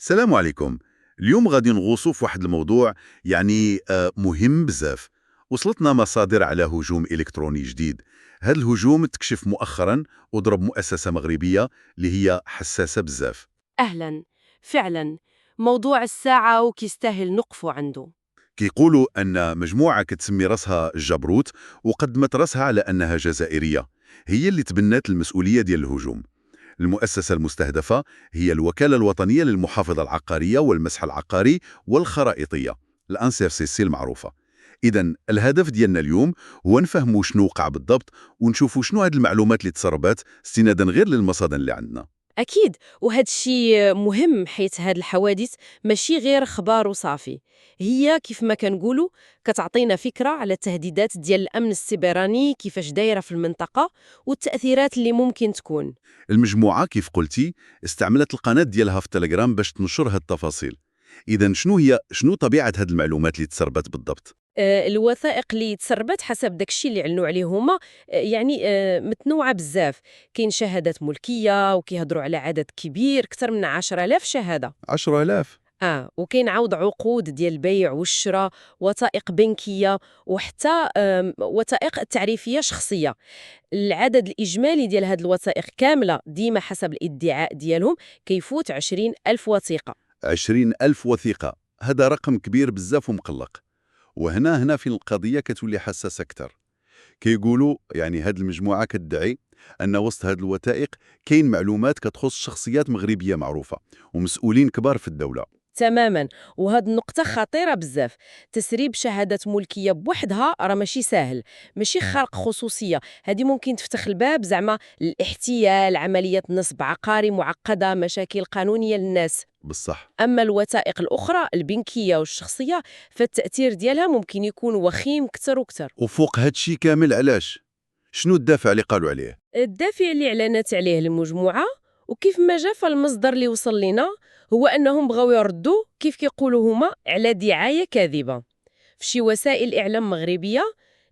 السلام عليكم. اليوم غادي نغوصوا في واحد الموضوع مهم بزاف. وصلتنا مصادر على هجوم إلكتروني جديد. هذا الهجوم تكشف مؤخرا وضرب مؤسسة مغربية اللي هي حساسة بزاف. أهلاً. فعلاً، موضوع الساعة وكيستاهل نقفوا عنده. كيقولوا أن مجموعة كتسمي راسها الجبروت وقدمت راسها على أنها جزائرية، هي اللي تبنت المسؤولية ديال الهجوم. المؤسسة المستهدفة هي الوكالة الوطنية للمحافظة العقارية والمسح العقاري والخرائطية، الأنسيرسيسي المعروفة. إذن الهدف ديالنا اليوم هو نفهموا شنو وقع بالضبط ونشوفوا شنو هاد المعلومات اللي تسربات استنادا غير للمصادر اللي عندنا. أكيد، وهذا الشيء مهم حيث هاد الحوادث ماشي غير خبار وصافي. هي كيف ما كنقولوا كتعطينا فكرة على التهديدات ديال الأمن السيبراني كيفاش دايرة في المنطقة والتأثيرات اللي ممكن تكون. المجموعة كيف قلتي استعملت القناة ديالها في تليجرام باش تنشر هاد التفاصيل. إذن شنو طبيعة هاد المعلومات اللي تسربت بالضبط؟ الوثائق اللي تسربت حسب داكشي اللي علنوا عليه هما متنوعة بزاف. كاين شهادات ملكية وكيهضروا على عدد كبير أكثر من 10,000 شهادة. 10,000. وكاين عوض عقود ديال البيع والشراء، وثائق بنكية، وحتى وثائق تعريفية شخصية. العدد الإجمالي ديال هاد الوثائق كاملة ديما حسب الادعاء ديالهم كيفوت 20,000 وثيقة. 20,000 وثيقة، هذا رقم كبير بزاف ومقلق. وهنا فين القضية كتولي حساسة أكثر. كيقولوا هاد المجموعة كتدعي أن وسط هاد الوثائق كاين معلومات كتخص شخصيات مغربية معروفة ومسؤولين كبار في الدولة. تماما، وهاد النقطة خطيرة بزاف. تسريب شهادات ملكية بوحدها راه ماشي ساهل، ماشي خرق خصوصية. هادي ممكن تفتح الباب زعما الاحتيال، عمليات نصب عقاري معقدة، مشاكل قانونية للناس. بالصح. أما الوثائق الأخرى البنكية والشخصية فالتأثير ديالها ممكن يكون وخيم كتر وكتر. وفوق هادشي كامل علاش؟ شنو الدافع اللي قالوا عليه؟ الدافع اللي اعلنت عليه المجموعة وكيف ما جا فالمصدر اللي وصل لنا هو أنهم بغاو يردوا كيف كيقولوا هما على دعاية كاذبة في شي وسائل إعلام مغربية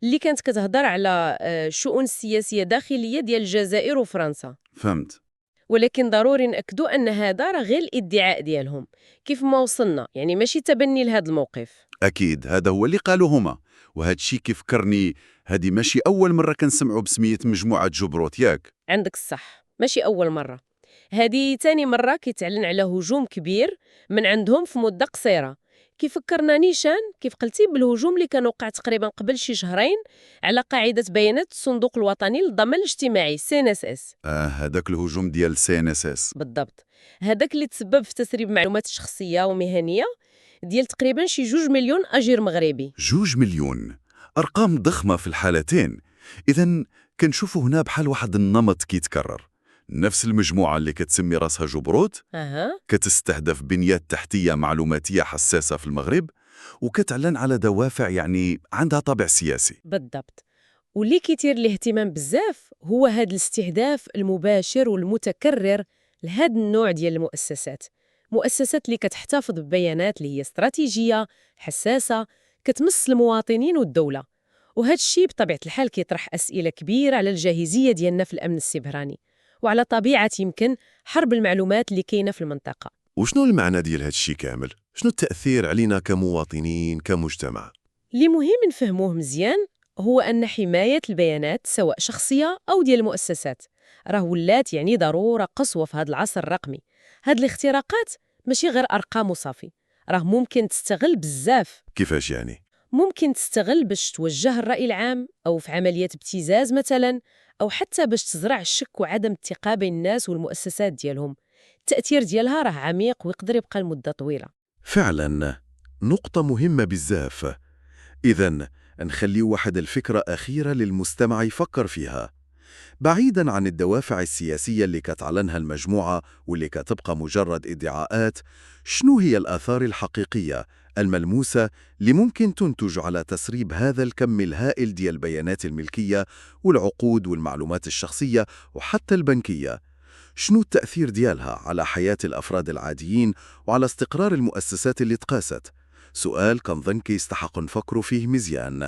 اللي كانت كتهضر على شؤون سياسية داخلية ديال الجزائر وفرنسا. فهمت. ولكن ضروري نأكدوا أن هذا راه غير الادعاء ديالهم كيف ما وصلنا، يعني ماشي تبني لهذا الموقف. أكيد هذا هو اللي قالوا هما. وهادشي كيفكرني، هادي ماشي أول مرة كنسمعوا بسمية مجموعة جبروت، ياك؟ عندك الصح، ماشي أول مرة. هذه تاني مرة كيتعلن على هجوم كبير من عندهم في مدة قصيرة. كيفكرنا نيشان كيف قلتي بالهجوم اللي كان وقع تقريبا قبل شي شهرين على قاعدة بيانات الصندوق الوطني للضمان الاجتماعي CNSS. هذاك الهجوم ديال CNSS. بالضبط، هذاك اللي تسبب في تسريب معلومات شخصية ومهنية ديال تقريبا شي 2 مليون أجير مغربي. 2 مليون، أرقام ضخمة في الحالتين. إذن كنشوفوا هنا بحال واحد النمط كيتكرر. نفس المجموعة اللي كتسمي راسها جبروت كتستهدف بنيات تحتية معلوماتية حساسة في المغرب، وكتعلن على دوافع عندها طابع سياسي. بالضبط، واللي كيثير الاهتمام بزاف هو هذا الاستهداف المباشر والمتكرر لهذا النوع ديال المؤسسات. مؤسسات اللي كتحتفظ ببيانات اللي هي استراتيجية حساسة كتمس المواطنين والدولة. وهذا الشيء بطبيعة الحال كيطرح أسئلة كبيرة على الجاهزية ديالنا في الأمن السيبراني وعلى طبيعة يمكن حرب المعلومات اللي كاينة في المنطقة. وشنو المعنى ديال هاد الشيء كامل؟ شنو التأثير علينا كمواطنين كمجتمع؟ اللي مهم نفهموه مزيان هو أن حماية البيانات سواء شخصية أو ديال المؤسسات راه ولات يعني ضرورة قصوى في هذا العصر الرقمي. هاد الاختراقات ماشي غير أرقام وصافي، راه ممكن تستغل بزاف. كيفاش يعني؟ ممكن تستغل باش توجه الرأي العام أو في عمليات ابتزاز مثلا، أو حتى باش تزرع الشك وعدم الثقة بين الناس والمؤسسات ديالهم. التأثير ديالها راه عميق ويقدر يبقى لمدة طويلة. فعلا نقطة مهمة بزاف. إذن نخلي واحد الفكرة أخيرة للمستمع يفكر فيها. بعيداً عن الدوافع السياسية اللي كتعلنها المجموعة واللي كتبقى مجرد ادعاءات، شنو هي الآثار الحقيقية الملموسة اللي ممكن تنتج على تسريب هذا الكم الهائل ديال البيانات الملكية والعقود والمعلومات الشخصية وحتى البنكية؟ شنو التأثير ديالها على حياة الأفراد العاديين وعلى استقرار المؤسسات اللي تقاست؟ سؤال كنظن كيستحق نفكروا فيه مزيان.